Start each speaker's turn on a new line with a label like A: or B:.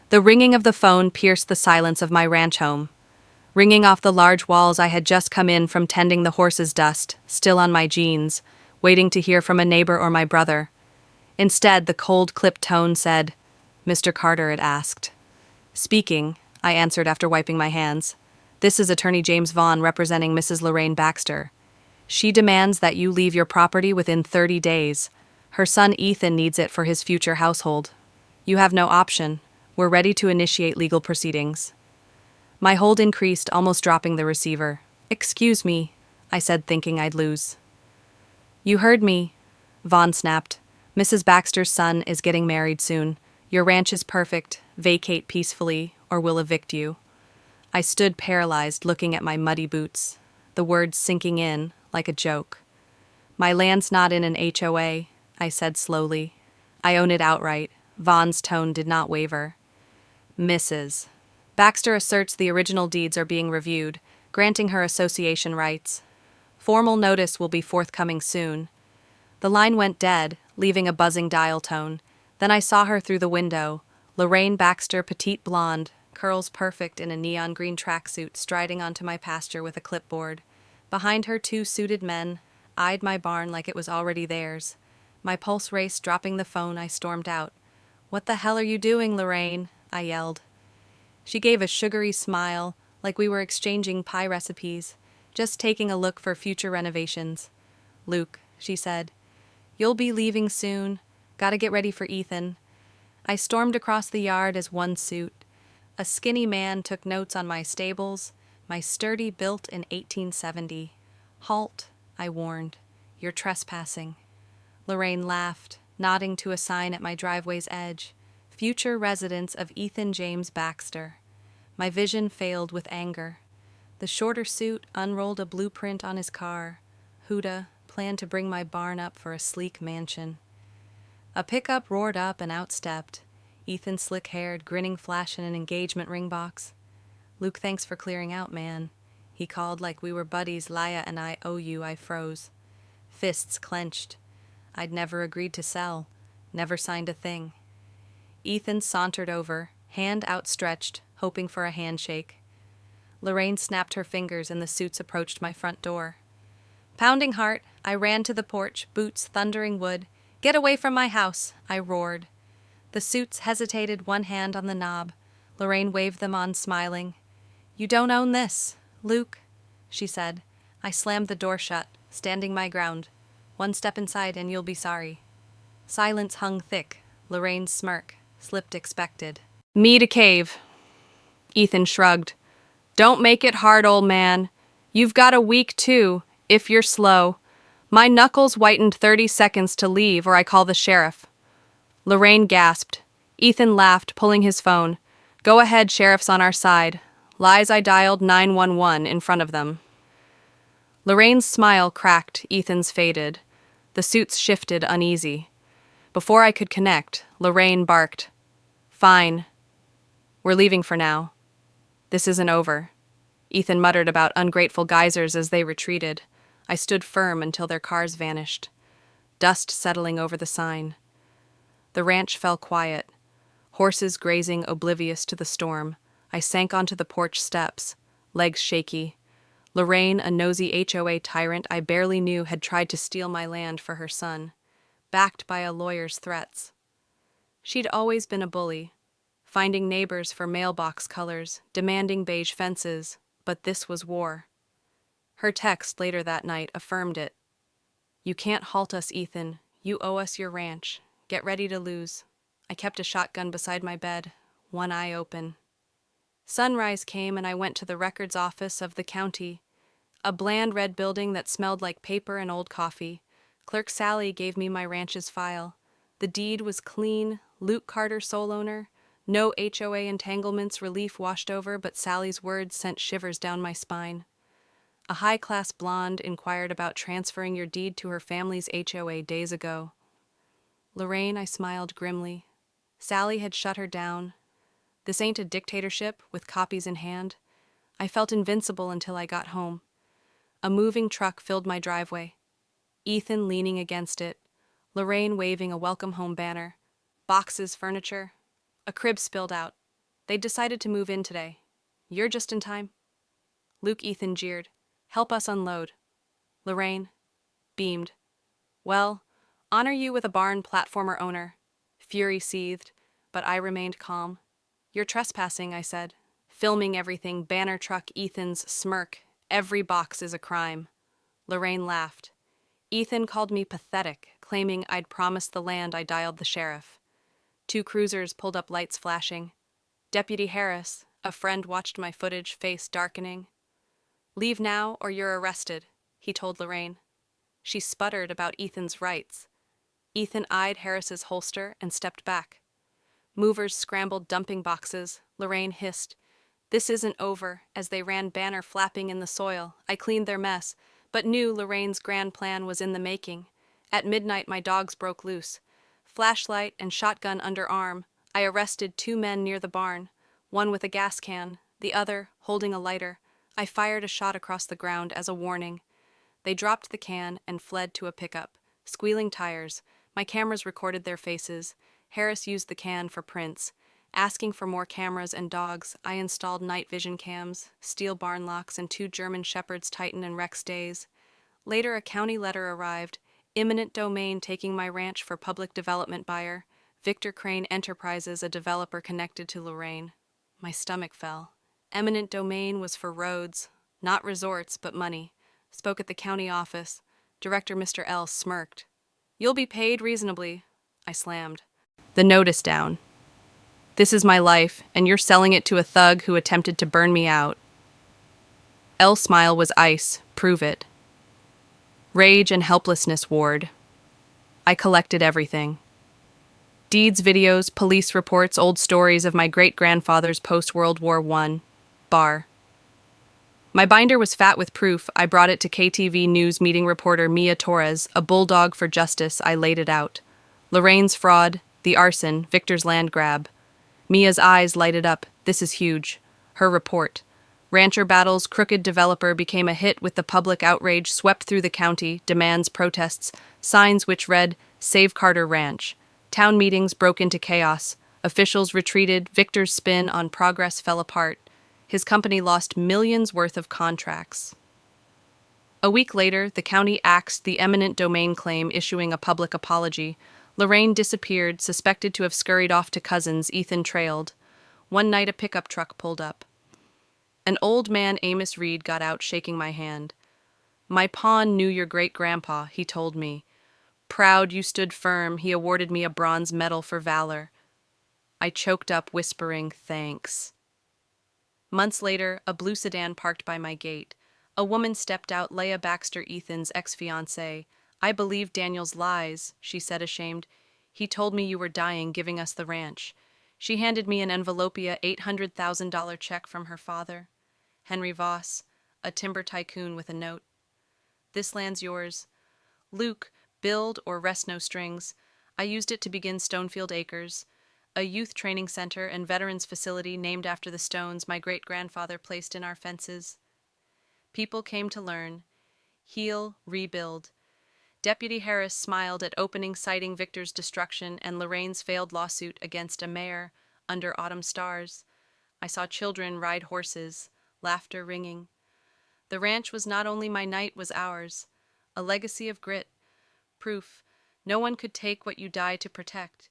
A: The ringing of the phone pierced the silence of my ranch home, ringing off the large walls I had just come in from tending the horse's dust, still on my jeans, waiting to hear from a neighbor or my brother. Instead, the cold, clipped tone said, "Mr. Carter," it asked. "Speaking," I answered after wiping my hands. "This is Attorney James Vaughn representing Mrs. Lorraine Baxter. She demands that you leave your property within 30 days. Her son Ethan needs it for his future household. You have no option. We're ready to initiate legal proceedings." My hold increased, almost dropping the receiver. "Excuse me," I said, thinking I'd lose. "You heard me," Vaughn snapped. "Mrs. Baxter's son is getting married soon. Your ranch is perfect. Vacate peacefully, or we'll evict you." I stood paralyzed, looking at my muddy boots, the words sinking in like a joke. "My land's not in an HOA," I said slowly. "I own it outright." Vaughn's tone did not waver. "Mrs. Baxter asserts the original deeds are being reviewed, granting her association rights. Formal notice will be forthcoming soon." The line went dead, leaving a buzzing dial tone. Then I saw her through the window, Lorraine Baxter, petite blonde, curls perfect in a neon green tracksuit, striding onto my pasture with a clipboard. Behind her, two suited men eyed my barn like it was already theirs. My pulse raced. Dropping the phone, I stormed out. "What the hell are you doing, Lorraine?" I yelled. She gave a sugary smile, like we were exchanging pie recipes, just taking a look for future renovations. "Luke," she said, "you'll be leaving soon. Gotta get ready for Ethan." I stormed across the yard as one suit. A skinny man took notes on my stables, my sturdy, built in 1870. "Halt," I warned. "You're trespassing." Lorraine laughed, nodding to a sign at my driveway's edge. "Future residence of Ethan James Baxter." My vision failed with anger. The shorter suit unrolled a blueprint on his car. Huda planned to bring my barn up for a sleek mansion. A pickup roared up and outstepped. Ethan, slick-haired, grinning, flashing an engagement ring box. "Luke, thanks for clearing out, man," he called like we were buddies. "Laya and I owe you." I froze. Fists clenched. I'd never agreed to sell, never signed a thing. Ethan sauntered over, hand outstretched, hoping for a handshake. Lorraine snapped her fingers and the suits approached my front door. Pounding heart, I ran to the porch, boots thundering wood. "Get away from my house," I roared. The suits hesitated, one hand on the knob. Lorraine waved them on, smiling. "You don't own this, Luke," she said. I slammed the door shut, standing my ground. "One step inside and you'll be sorry." Silence hung thick. Lorraine's smirk slipped expected. "Me to cave." Ethan shrugged. "Don't make it hard, old man. You've got a week too, if you're slow." My knuckles whitened. 30 seconds to leave or I call the sheriff. Lorraine gasped. Ethan laughed, pulling his phone. "Go ahead, sheriff's on our side." Lies. I dialed 911 in front of them. Lorraine's smile cracked, Ethan's faded. The suits shifted, uneasy. Before I could connect, Lorraine barked. "Fine. We're leaving for now. This isn't over." Ethan muttered about ungrateful geysers as they retreated. I stood firm until their cars vanished, dust settling over the sign. The ranch fell quiet, horses grazing oblivious to the storm. I sank onto the porch steps, legs shaky. Lorraine, a nosy HOA tyrant I barely knew, had tried to steal my land for her son, backed by a lawyer's threats. She'd always been a bully, finding neighbors for mailbox colors, demanding beige fences, but this was war. Her text later that night affirmed it. "You can't halt us, Ethan. You owe us your ranch. Get ready to lose." I kept a shotgun beside my bed, one eye open. Sunrise came and I went to the records office of the county, a bland red building that smelled like paper and old coffee. Clerk Sally gave me my ranch's file. The deed was clean, Luke Carter sole owner, no HOA entanglements, relief washed over, but Sally's words sent shivers down my spine. A high-class blonde inquired about transferring your deed to her family's HOA days ago. Lorraine, I smiled grimly. Sally had shut her down. This ain't a dictatorship with copies in hand. I felt invincible until I got home. A moving truck filled my driveway. Ethan leaning against it. Lorraine waving a welcome home banner. Boxes, furniture. A crib spilled out. They decided to move in today. You're just in time. Luke Ethan jeered. Help us unload. Lorraine beamed. Well, honor you with a barn platformer owner. Fury seethed, but I remained calm. You're trespassing, I said. Filming everything, banner truck Ethan's smirk. Every box is a crime. Lorraine laughed. Ethan called me pathetic, claiming I'd promised the land. I dialed the sheriff. 2 cruisers pulled up, lights flashing. Deputy Harris, a friend, watched my footage, face darkening. Leave now or you're arrested, he told Lorraine. She sputtered about Ethan's rights. Ethan eyed Harris's holster and stepped back. Movers scrambled dumping boxes. Lorraine hissed. This isn't over, as they ran, banner flapping in the soil. I cleaned their mess, but knew Lorraine's grand plan was in the making. At midnight, my dogs broke loose. Flashlight and shotgun under arm, I arrested 2 men near the barn, one with a gas can, the other holding a lighter. I fired a shot across the ground as a warning. They dropped the can and fled to a pickup. Squealing tires. My cameras recorded their faces. Harris used the can for prints. Asking for more cameras and dogs, I installed night vision cams, steel barn locks, and 2 German shepherds, Titan and Rex Days. Later, a county letter arrived. Eminent domain taking my ranch for public development buyer. Victor Crane Enterprises, a developer connected to Lorraine. My stomach fell. Eminent domain was for roads, not resorts, but money. Spoke at the county office. Director Mr. L smirked. You'll be paid reasonably, I slammed. The notice down. This is my life, and you're selling it to a thug who attempted to burn me out. L's smile was ice. Prove it. Rage and helplessness ward. I collected everything. Deeds, videos, police reports, old stories of my great-grandfather's post-World War I. Bar. My binder was fat with proof. I brought it to KTV News meeting reporter Mia Torres, a bulldog for justice. I laid it out. Lorraine's fraud, the arson, Victor's land grab. Mia's eyes lighted up. This is huge. Her report. Rancher battles, crooked developer became a hit with the public outrage swept through the county, demands, protests, signs which read, Save Carter Ranch. Town meetings broke into chaos. Officials retreated. Victor's spin on progress fell apart. His company lost millions worth of contracts. A week later, the county axed the eminent domain claim, issuing a public apology. Lorraine disappeared, suspected to have scurried off to cousins. Ethan trailed. One night, a pickup truck pulled up. An old man, Amos Reed, got out, shaking my hand. My pawn knew your great-grandpa, he told me. Proud you stood firm, he awarded me a bronze medal for valor. I choked up, whispering, thanks. Months later, a blue sedan parked by my gate. A woman stepped out, Leah Baxter, Ethan's ex-fiancée. I believed Daniel's lies, she said, ashamed. He told me you were dying, giving us the ranch. She handed me an envelopia $800,000 check from her father. Henry Voss, a timber tycoon, with a note. This land's yours. Luke, build or rest no strings. I used it to begin Stonefield Acres, a youth training center and veterans facility named after the stones my great-grandfather placed in our fences. People came to learn. Heal, rebuild. Deputy Harris smiled at opening, citing Victor's destruction and Lorraine's failed lawsuit against a mayor under autumn stars. I saw children ride horses, laughter ringing. The ranch was not only my night, was ours, a legacy of grit, proof no one could take what you died to protect.